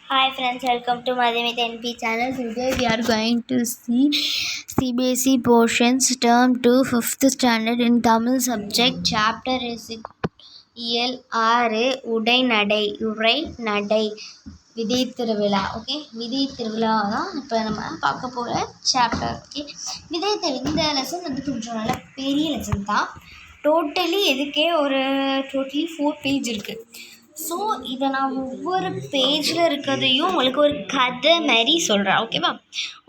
Hi friends, welcome to Madhyamita NP channel. Today we are going to see CBSE portions term 2 5th standard in Tamil subject. Chapter is இயல் 6 உரைநடை விதை திருவிழா. Okay, விதை திருவிழா தான் இப்போ நம்ம பார்க்க போகிற சாப்டர். ஓகே, இந்த லெசன் வந்து கொஞ்சம் நல்ல பெரிய லெசன் தான். டோட்டலி 4 பேஜ் இருக்குது. ஸோ இதை நான் ஒவ்வொரு பேஜில் இருக்கிறதையும் உங்களுக்கு ஒரு கதை மாதிரி சொல்கிறேன். ஓகேவா?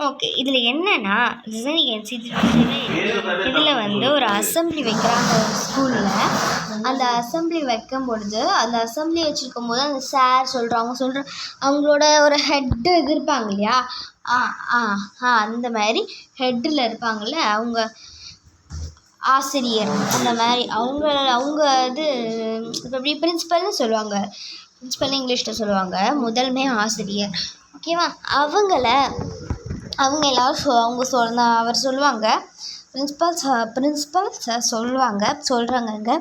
ஓகே, இதில் என்னென்னா இதில் வந்து ஒரு அசம்பிளி வைக்கிறாங்க ஒரு ஸ்கூலில். அந்த அசம்பிளி வைக்கும் பொழுது அந்த அசம்பிளி வச்சுருக்கும் போது அந்த சார் அவங்களோட ஒரு ஹெட்டு இருப்பாங்க இல்லையா, அந்த மாதிரி ஹெட்டில் இருப்பாங்கள்ல, அவங்க ஆசிரியர், அந்த மாதிரி அவங்க இது இப்போ எப்படி பிரின்ஸிபல்னு சொல்லுவாங்க. பிரின்ஸிபல்னு இங்கிலீஷில் சொல்லுவாங்க. முதன்மை ஆசிரியர். ஓகேவா? அவங்க எல்லோரும் அவர் சொல்லுவாங்க, பிரின்ஸிபல் சார் சொல்கிறாங்கங்க,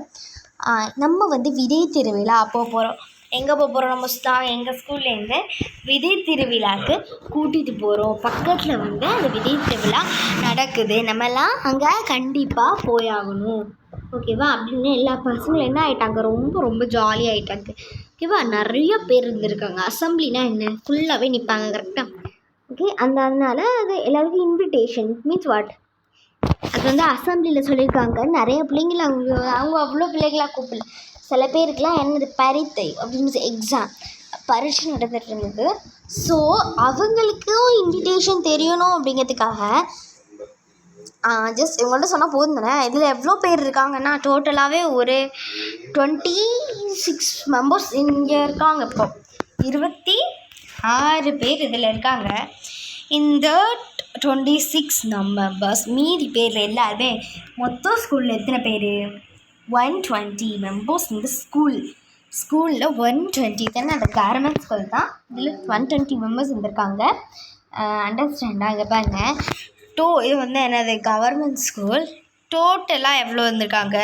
நம்ம வந்து விதை திருவிழா போகிறோம். எங்கே போகிறோம்? நம்ம எங்கள் ஸ்கூல்லேருந்து விதை திருவிழாவுக்கு கூட்டிகிட்டு போகிறோம். பக்கத்தில் வந்து அந்த விதை திருவிழா நடக்குது, நம்மலாம் அங்கே கண்டிப்பாக போயாகணும். ஓகேவா? அப்படின்னு எல்லா பசங்களும் என்ன ஆகிட்டாங்க, ரொம்ப ரொம்ப ஜாலியாகிட்டாங்க. ஓகேவா? நிறைய பேர் இருந்திருக்காங்க. அசம்பிளினா என்ன, ஃபுல்லாகவே நிற்பாங்க. கரெக்டாக? ஓகே, அதனால அது எல்லாருக்கும் இன்விடேஷன் மீன்ஸ் வாட், அது வந்து அசம்பிளியில் சொல்லியிருக்காங்க. நிறைய பிள்ளைங்கள அவங்க அவ்வளோ பிள்ளைகளாக கூப்பிடல. சில பேருக்குலாம் என்னது பரீட்சை அப்படின்னு எக்ஸாம் பரீட்சை நடந்துட்டு இருந்தது. ஸோ அவங்களுக்கும் இன்விடேஷன் தெரியணும் அப்படிங்கிறதுக்காக ஜஸ்ட் இவங்கள்ட்ட சொன்னால் போதும் தானே. இதில் எவ்வளோ பேர் இருக்காங்கன்னா டோட்டலாகவே ஒரு 26 மெம்பர்ஸ் இங்கே இருக்காங்க. இப்போ 26 பேர் இதில் இருக்காங்க. இந்த 26 மெம்பர்ஸ் மீதி பேர் எல்லாருமே மொத்தம் ஸ்கூலில் எத்தனை பேர்? 120 மெம்பர்ஸ். இந்த ஸ்கூலில் 120 தானே, அந்த கவர்மெண்ட் ஸ்கூல் தான். இதில் 120 மெம்பர்ஸ் இருந்திருக்காங்க. அண்டர்ஸ்டாண்டாக இங்கே பாருங்கள். இது வந்து என்னது, கவர்மெண்ட் ஸ்கூல். டோட்டலாக எவ்வளோ இருந்திருக்காங்க?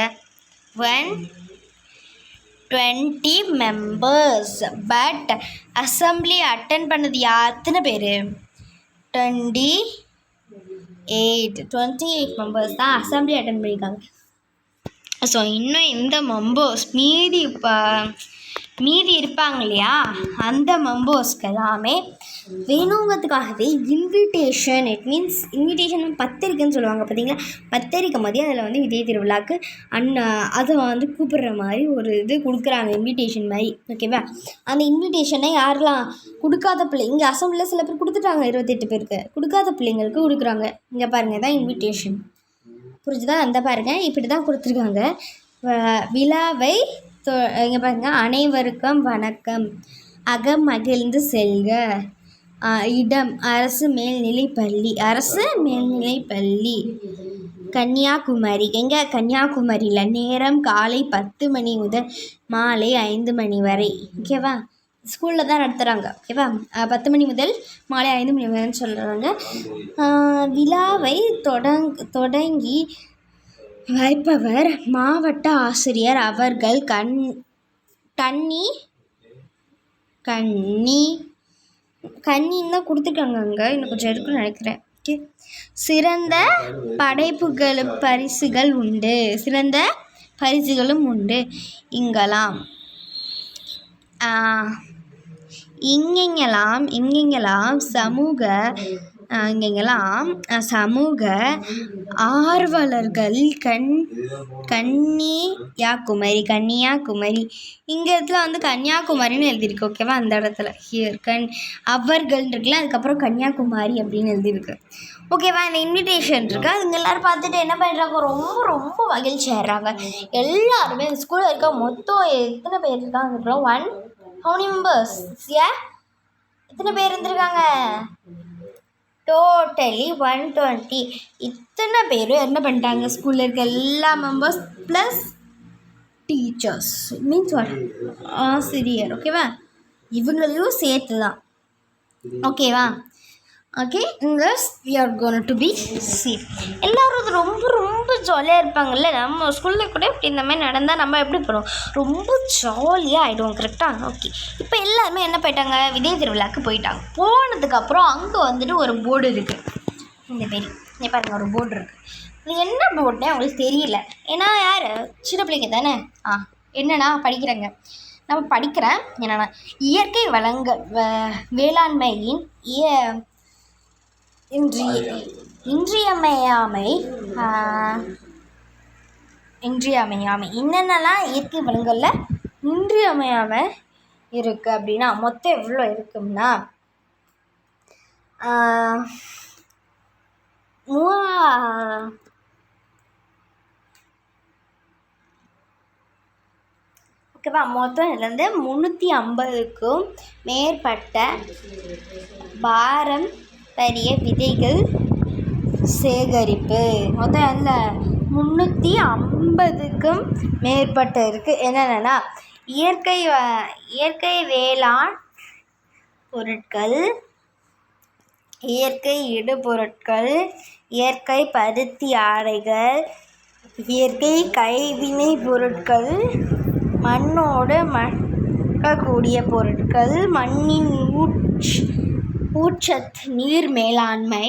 120 மெம்பர்ஸ். பட் அசம்பிளி அட்டன் பண்ணது எத்தனை பேர்? 28 மெம்பர்ஸ் தான் அசம்பிளி அட்டன் பண்ணியிருக்காங்க. ஸோ இன்னும் இந்த மெம்பர்ஸ் மீதி இருப்பாங்க இல்லையா, அந்த மெம்பர்ஸ்க்கு எல்லாமே வேணுங்கிறதுக்காகவே இன்விடேஷன், இட் மீன்ஸ் இன்விடேஷன் பத்திரிக்கைன்னு சொல்லுவாங்க பார்த்தீங்களா, பத்திரிக்கை மாதிரி அதில் வந்து விதை திருவிழாவுக்கு அதை வந்து கூப்பிடுற மாதிரி ஒரு இது கொடுக்குறாங்க, இன்விடேஷன் மாதிரி. ஓகேவா? அந்த இன்விடேஷனை யாரெல்லாம் கொடுக்காத இங்கே அசம்பிளியில் சில பேர் கொடுத்துட்டாங்க, 28 பேருக்கு. கொடுக்காத பிள்ளைங்களுக்கு கொடுக்குறாங்க. இங்கே பாருங்கள், தான் இன்விடேஷன். புரிஞ்சுதா? அந்த பாருங்கள், இப்படி தான் கொடுத்துருக்காங்க. விழாவை இங்கே பாருங்கள், அனைவருக்கும் வணக்கம், அகமகிழ்ந்து செல்க, இடம் அரசு மேல்நிலைப்பள்ளி கன்னியாகுமரி. எங்கே? கன்னியாகுமரியில். நேரம் காலை 10 மணி முதல் மாலை 5 மணி வரை. ஓகேவா? ஸ்கூலில் தான் நடத்துகிறாங்க. ஓகேவா? 10 மணி முதல் மாலை 5 மணி வரைன்னு சொல்கிறாங்க. விழாவை தொடங்கி வைப்பவர் மாவட்ட ஆசிரியர் அவர்கள். கண்ணின்னு தான் கொடுத்துருக்காங்க. அங்கே இன்னும் கொஞ்சம் இருக்குன்னு நினைக்கிறேன். ஓகே, சிறந்த பரிசுகளும் உண்டு இங்கெங்கெல்லாம் சமூக ஆர்வலர்கள் கன்னியாகுமரி இங்கே இடத்துல வந்து கன்னியாகுமரின்னு எழுதியிருக்கு. ஓகேவா? அந்த இடத்துல ஹியர் அவர்கள் இருக்குல்ல, அதுக்கப்புறம் கன்னியாகுமரி அப்படின்னு எழுதியிருக்கு. ஓகேவா? இந்த இன்விடேஷன் இருக்குது. அதுங்க எல்லோரும் பார்த்துட்டு என்ன பண்ணுறாங்க, ரொம்ப ரொம்ப மகிழ்ச்சி ஆயிடுறாங்க. எல்லாருமே அந்த ஸ்கூலில் இருக்க மொத்தம் எத்தனை பேர் இருக்காங்க? how many members? எத்தனை பேர் இருந்திருக்காங்க? டோட்டலி 120. இத்தனை பேரும் என்ன பண்ணிட்டாங்க, ஸ்கூலில் இருக்க எல்லா மெம்பர்ஸ் ப்ளஸ் டீச்சர்ஸ் மீன்ஸ் ஆசிரியர். ஓகேவா? இவங்களையும் சேர்த்து தான். ஓகேவா? Okay inverse we are gone to be C. எல்லோரும் அது ரொம்ப ரொம்ப ஜாலியாக இருப்பாங்கல்ல. நம்ம ஸ்கூலில் கூட இப்படி இந்த மாதிரி நடந்தால் நம்ம எப்படி பண்ணுவோம், ரொம்ப ஜாலியாக ஆகிடுவோம். கரெக்டாக? ஓகே. இப்போ எல்லாருமே என்ன போயிட்டாங்க, விதை திருவிழாவுக்கு போயிட்டாங்க. போனதுக்கப்புறம் அங்கே வந்துட்டு ஒரு போர்டு இருக்குது. இந்த மாரி இங்கே பாருங்கள், ஒரு போர்டு இருக்குது. இது என்ன போர்டுனே அவங்களுக்கு தெரியல. ஏன்னா யார், சின்ன பிள்ளைங்க தானே. என்னென்னா படிக்கிறேங்க, நம்ம படிக்கிறேன். என்னென்னா இயற்கை வேளாண்மையின் இன்றியமையாமை என்னென்னலாம் இயற்கை வளங்களில் இன்றியமையாமல் இருக்குது அப்படின்னா மொத்தம் எவ்வளோ இருக்குன்னா ஓகேவா. மொத்தம் இதுலேருந்து 350க்கும் மேற்பட்ட பாரம் பெரிய விதைகள் சேகரிப்பு. மொத்தம் அந்த 350க்கும் மேற்பட்ட இருக்குது. என்னென்னா இயற்கை வேளாண் பொருட்கள், இயற்கை இடுபொருட்கள், இயற்கை பருத்தி ஆடைகள், இயற்கை கைவினை பொருட்கள், மண்ணோடு மக்கக்கூடிய பொருட்கள், மண்ணின் ஊட்டச்சத்து, நீர் மேலாண்மை,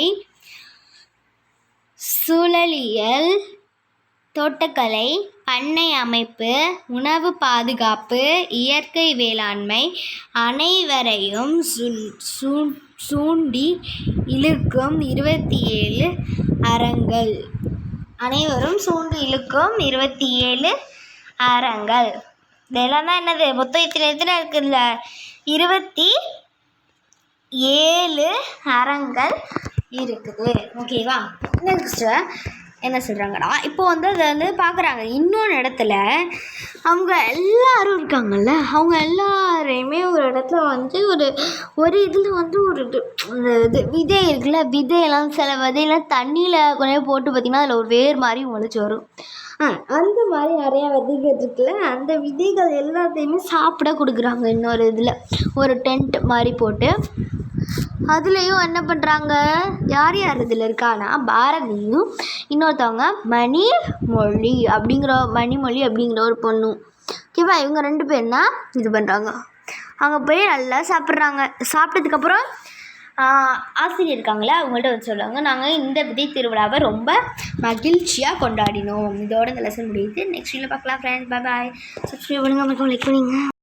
சூழலியல், தோட்டக்கலை, பண்ணை அமைப்பு, உணவு பாதுகாப்பு, இயற்கை வேளாண்மை, அனைவரையும் சூண்டி இழுக்கும் 27 அறங்கள். அனைவரும் சூண்டி இழுக்கும் 27 அறங்கள். இதெல்லாம் தான் என்னது, மொத்தம் எத்தனை இருக்குதுல்ல, 27 அறங்கள் இருக்குது. ஓகேவா. நெக்ஸ்ட்டு என்ன சொல்கிறாங்கன்னா, இப்போ வந்து அதை வந்து பார்க்குறாங்க. இன்னொரு இடத்துல அவங்க எல்லோரும் இருக்காங்கல்ல, அவங்க எல்லாரையுமே ஒரு இடத்துல வந்து ஒரு இதில் வந்து ஒரு இது விதை இருக்குல்ல, விதையெல்லாம் சில விதையெல்லாம் தண்ணியில் கொஞ்சம் போட்டு பார்த்திங்கன்னா அதில் ஒரு வேர் மாதிரி முளைச்சி வரும். அந்த மாதிரி நிறையா விதைகள் இருக்குல்ல, அந்த விதைகள் எல்லாத்தையுமே சாப்பிட கொடுக்குறாங்க. இன்னொரு இதில் ஒரு டென்ட் மாதிரி போட்டு அதுலேயும் என்ன பண்ணுறாங்க, யார் யார் இதில் இருக்கான்னா பாரதியும் இன்னொருத்தவங்க மணிமொழி அப்படிங்கிற ஒரு பொண்ணும். ஓகேவா. இவங்க 2 பேர் தான் இது பண்ணுறாங்க. அங்கே போய் நல்லா சாப்பிட்றாங்க. சாப்பிட்டதுக்கப்புறம் ஆசிரியர் இருக்காங்களே அவங்கள்ட்ட வந்து சொல்லுவாங்க, நாங்கள் இந்த விதை திருவிழாவை ரொம்ப மகிழ்ச்சியாக கொண்டாடினோம். இதோட இந்த லெசன் முடியுது. நெக்ஸ்ட் வீடியோவில் பார்க்கலாம் ஃப்ரெண்ட்ஸ். பாய். சப்ஸ்கிரைப் பண்ணுங்கள், லைக் பண்ணுங்க.